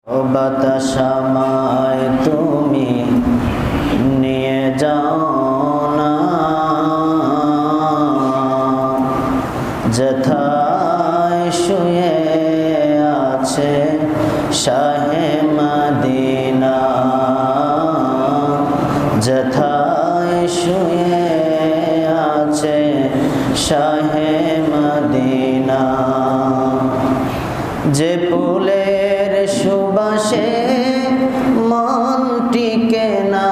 ও বাতাস আমায় তুমি নিয়ে যাও না, যেথায় শুয়ে আছে শাহে মদিনা, যেথায় শুয়ে আছে শাহে মদিনা। যে ফুলের সুবাসে মন টিকে না,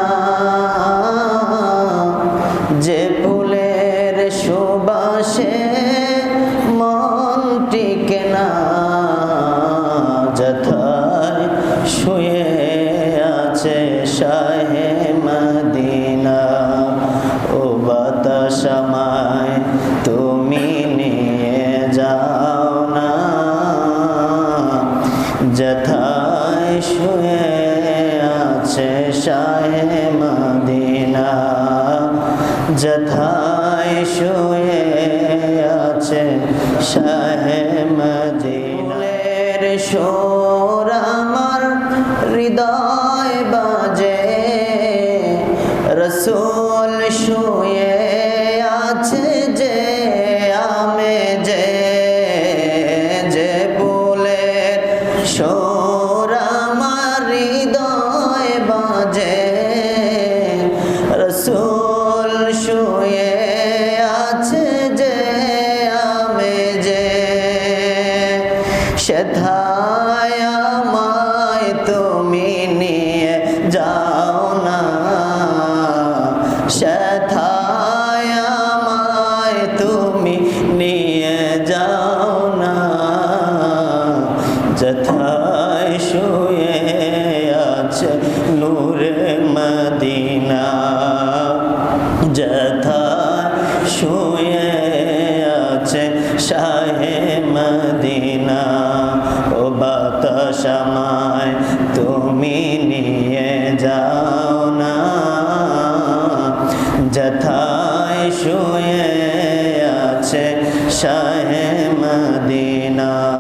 যে ফুলের সুবাসে মন টিকে না, যেথায় শুয়ে আছে শাহে মদিনা। ও বাতাস আমায় তুমি নিয়ে যাও না, যেথায় শুয়ে আছে শাহে মদিনা, যেথায় শুয়ে আছে শাহে মদিনা। ফুলের সুর আমার হৃদয় বাজে, রসূল শুয়ে আছে যে আমেজে, যে ফুলের সুর আমার হৃদয় বাজে, রসূল শুয়ে আছে যে আমেজে, সেথায় আমায় তুমি নিয়ে যাও না, সেথায় আমায় তুমি নিয়ে যাও না, যেথায় শুয়ে আছে নূরে মদিনা, যেথায় শুয়ে আছে শাহে মদিনা। ও বাতাস আমায় তুমি নিয়ে যাও না, যেথায় শুয়ে আছে শাহে